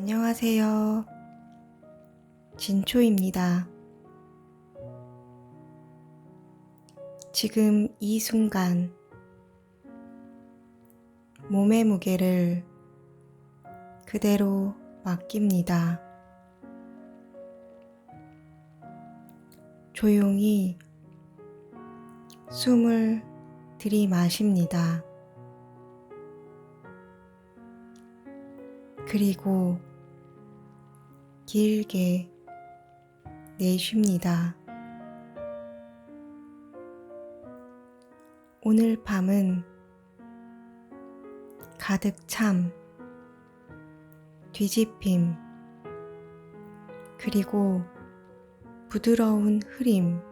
안녕하세요. 진초입니다. 지금 이 순간 몸의 무게를 그대로 맡깁니다. 조용히 숨을 들이마십니다. 그리고 길게 내쉽니다. 오늘 밤은 가득 참, 뒤집힘, 그리고 부드러운 흐림,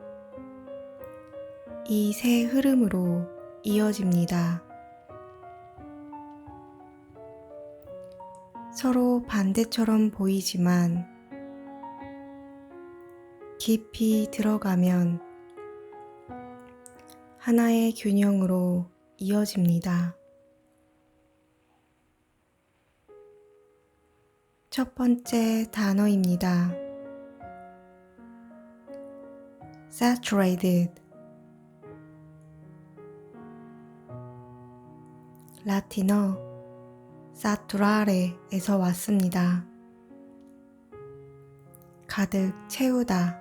이 세 흐름으로 이어집니다. 서로 반대처럼 보이지만 깊이 들어가면 하나의 균형으로 이어집니다. 첫 번째 단어입니다. saturated. 라틴어 saturare에서 왔습니다. 가득 채우다,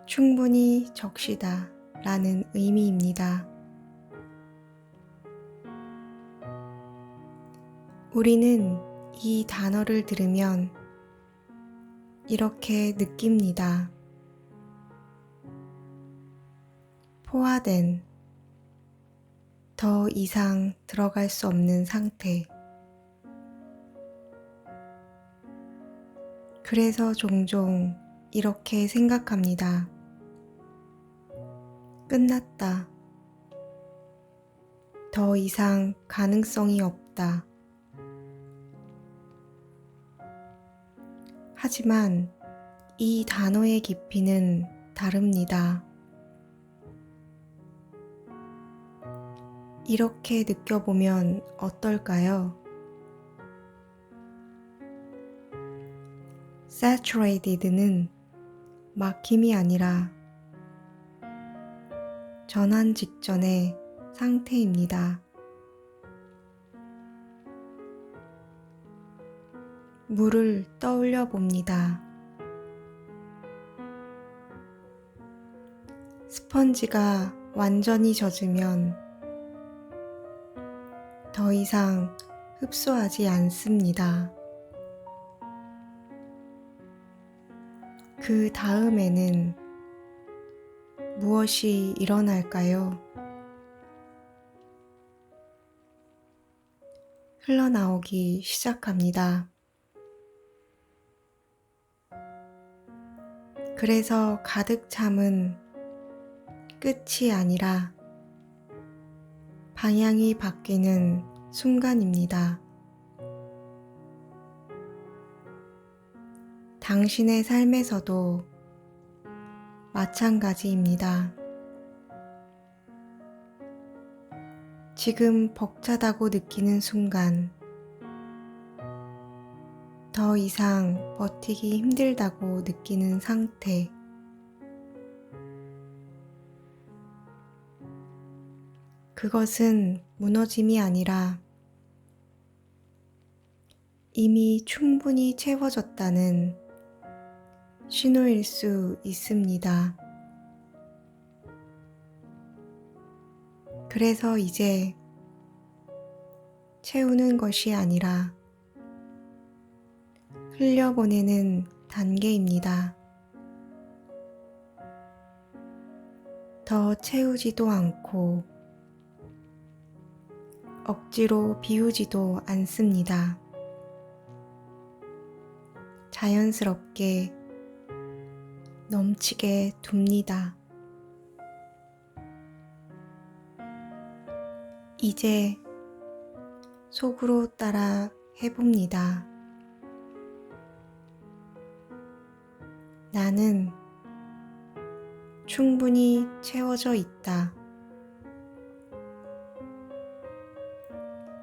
충분히 적시다 라는 의미입니다. 우리는 이 단어를 들으면 이렇게 느낍니다. 포화된, 더 이상 들어갈 수 없는 상태. 그래서 종종 이렇게 생각합니다. 끝났다. 더 이상 가능성이 없다. 하지만 이 단어의 깊이는 다릅니다. 이렇게 느껴보면 어떨까요? saturated는 막힘이 아니라 전환 직전의 상태입니다. 물을 떠올려 봅니다. 스펀지가 완전히 젖으면 더 이상 흡수하지 않습니다. 그 다음에는 무엇이 일어날까요? 흘러나오기 시작합니다. 그래서 가득 참은 끝이 아니라 방향이 바뀌는 순간입니다. 당신의 삶에서도 마찬가지입니다. 지금 벅차다고 느끼는 순간, 더 이상 버티기 힘들다고 느끼는 상태, 그것은 무너짐이 아니라 이미 충분히 채워졌다는 신호일 수 있습니다. 그래서 이제 채우는 것이 아니라 흘려보내는 단계입니다. 더 채우지도 않고 억지로 비우지도 않습니다. 자연스럽게 넘치게 둡니다. 이제 속으로 따라 해봅니다. 나는 충분히 채워져 있다.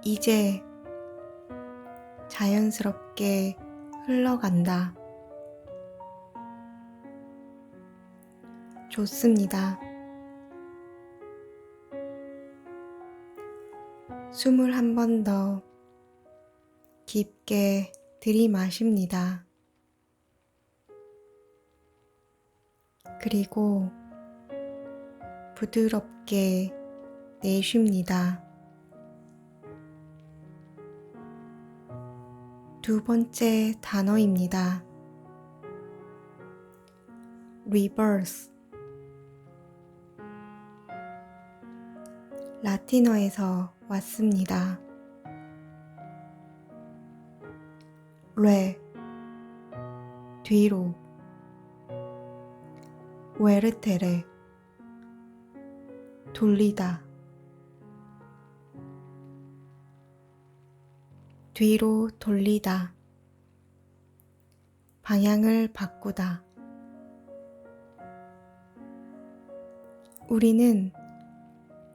이제 자연스럽게 흘러간다. 좋습니다. 숨을 한 번 더 깊게 들이마십니다. 그리고 부드럽게 내쉽니다. 두 번째 단어입니다. reverse. 라틴어에서 왔습니다. 뒤로, vertere, 돌리다. 뒤로 돌리다. 방향을 바꾸다. 우리는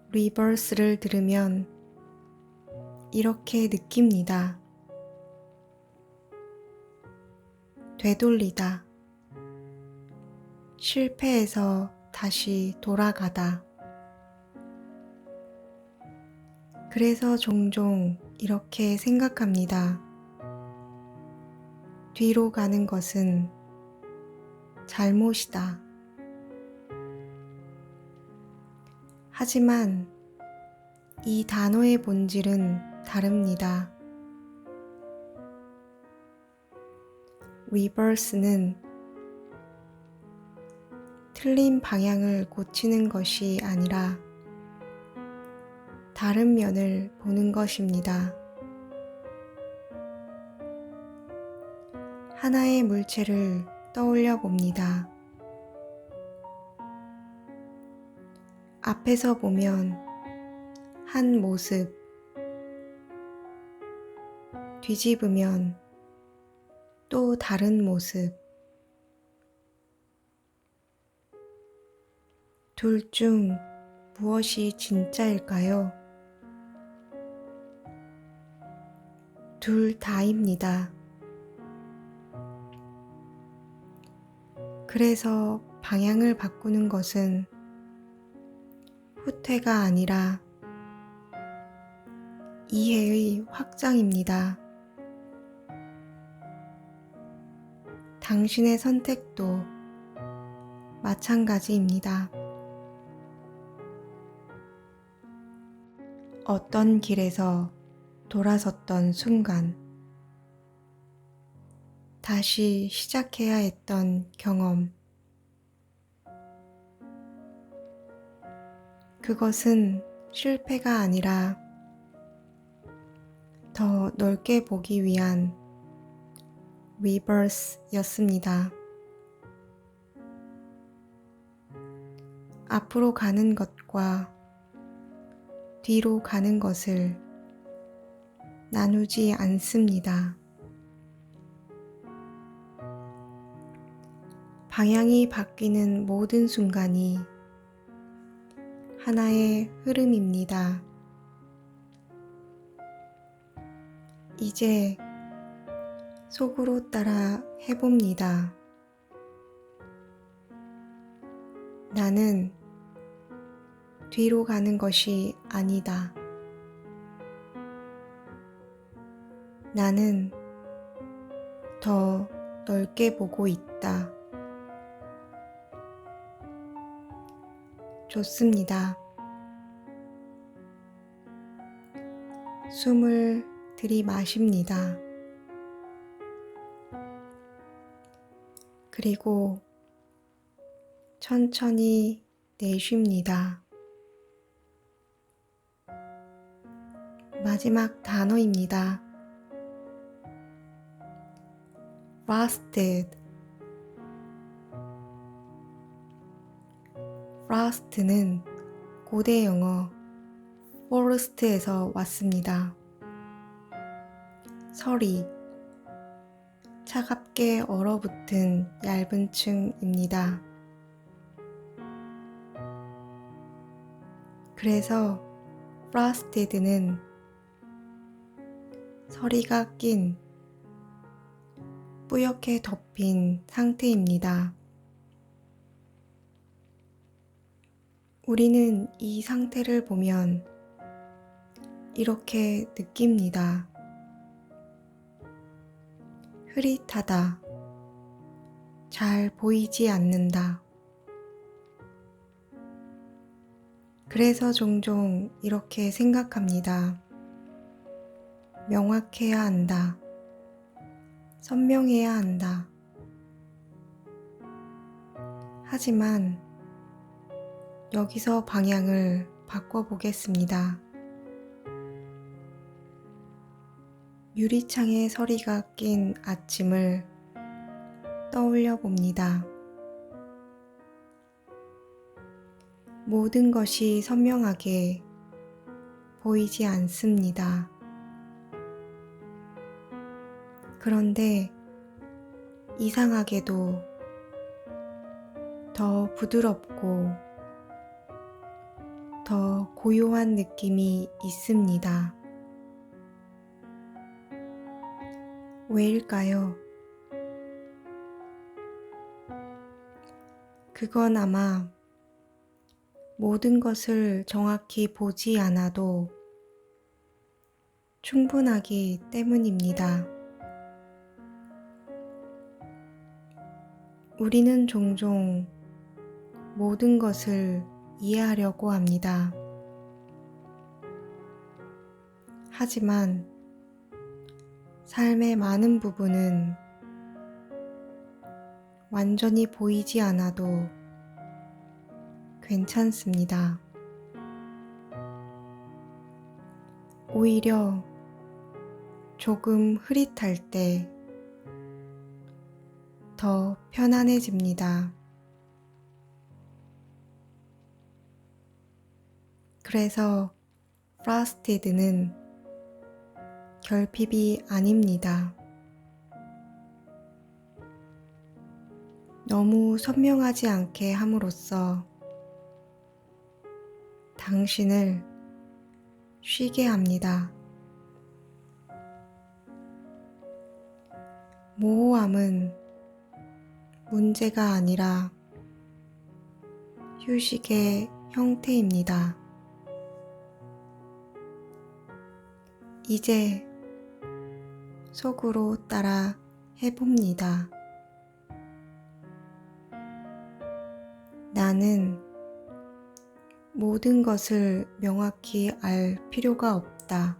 reverse를 들으면 이렇게 느낍니다. 되돌리다. 실패해서 다시 돌아가다. 그래서 종종 이렇게 생각합니다. 뒤로 가는 것은 잘못이다. 하지만 이 단어의 본질은 다릅니다. reverse는 틀린 방향을 고치는 것이 아니라 다른 면을 보는 것입니다. 하나의 물체를 떠올려 봅니다. 앞에서 보면 한 모습, 뒤집으면 또 다른 모습. 둘 중 무엇이 진짜일까요? 둘 다입니다. 그래서 방향을 바꾸는 것은 후퇴가 아니라 이해의 확장입니다. 당신의 선택도 마찬가지입니다. 어떤 길에서 돌아섰던 순간, 다시 시작해야 했던 경험, 그것은 실패가 아니라 더 넓게 보기 위한 reverse였습니다. 앞으로 가는 것과 뒤로 가는 것을 나누지 않습니다. 방향이 바뀌는 모든 순간이 하나의 흐름입니다. 이제 속으로 따라 해봅니다. 나는 뒤로 가는 것이 아니다. 나는 더 넓게 보고 있다. 좋습니다. 숨을 들이마십니다. 그리고 천천히 내쉽니다. 마지막 단어입니다. frosted. frost는 고대 영어 forest에서 왔습니다. 서리, 차갑게 얼어붙은 얇은 층입니다. 그래서 frosted는 서리가 낀 뿌옇게 덮인 상태입니다. 우리는 이 상태를 보면 이렇게 느낍니다. 흐릿하다. 잘 보이지 않는다. 그래서 종종 이렇게 생각합니다. 명확해야 한다. 선명해야 한다. 하지만 여기서 방향을 바꿔보겠습니다. 유리창에 서리가 낀 아침을 떠올려 봅니다. 모든 것이 선명하게 보이지 않습니다. 그런데 이상하게도 더 부드럽고 더 고요한 느낌이 있습니다. 왜일까요? 그건 아마 모든 것을 정확히 보지 않아도 충분하기 때문입니다. 우리는 종종 모든 것을 이해하려고 합니다. 하지만 삶의 많은 부분은 완전히 보이지 않아도 괜찮습니다. 오히려 조금 흐릿할 때 더 편안해집니다. 그래서 프로스티드는 결핍이 아닙니다. 너무 선명하지 않게 함으로써 당신을 쉬게 합니다. 모호함은 문제가 아니라 휴식의 형태입니다. 이제 속으로 따라 해봅니다. 나는 모든 것을 명확히 알 필요가 없다.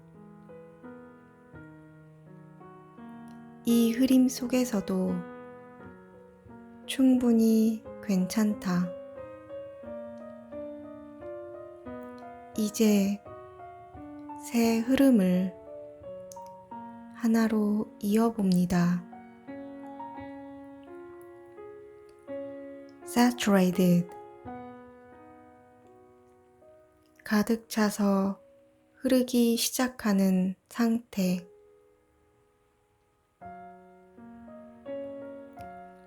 이 흐림 속에서도 충분히 괜찮다. 이제 새 흐름을 하나로 이어봅니다. Saturated. 가득 차서 흐르기 시작하는 상태.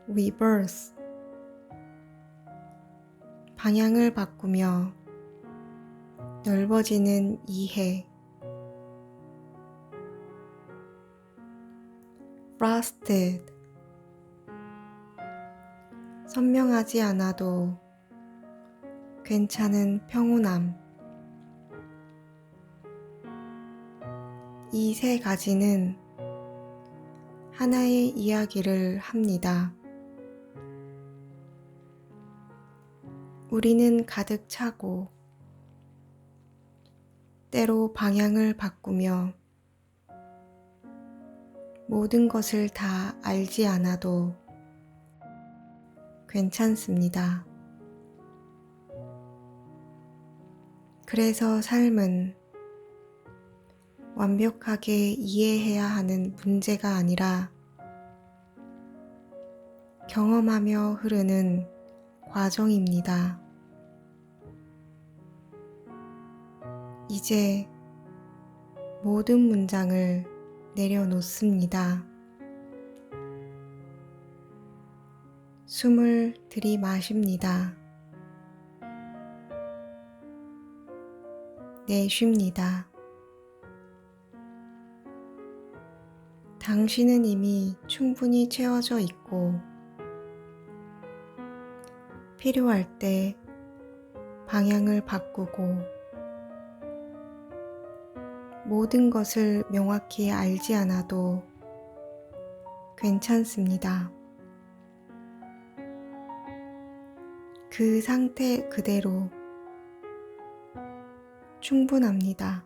Reverse. 방향을 바꾸며 넓어지는 이해. Frosted. 선명하지 않아도 괜찮은 평온함. 이 세 가지는 하나의 이야기를 합니다. 우리는 가득 차고 때로 방향을 바꾸며 모든 것을 다 알지 않아도 괜찮습니다. 그래서 삶은 완벽하게 이해해야 하는 문제가 아니라 경험하며 흐르는 과정입니다. 이제 모든 문장을 내려놓습니다. 숨을 들이마십니다. 내쉽니다. 당신은 이미 충분히 채워져 있고 필요할 때 방향을 바꾸고 모든 것을 명확히 알지 않아도 괜찮습니다. 그 상태 그대로 충분합니다.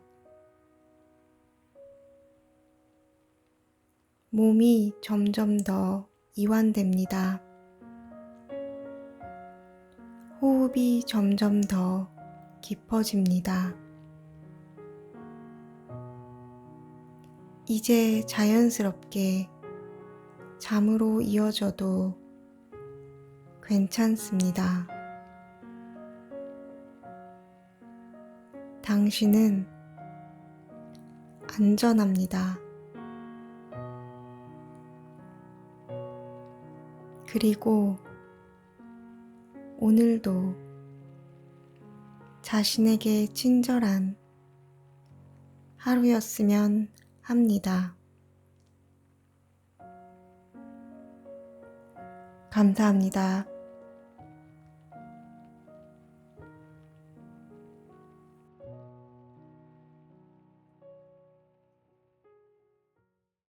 몸이 점점 더 이완됩니다. 호흡이 점점 더 깊어집니다. 이제 자연스럽게 잠으로 이어져도 괜찮습니다. 당신은 안전합니다. 그리고 오늘도 자신에게 친절한 하루였으면 합니다. 감사합니다.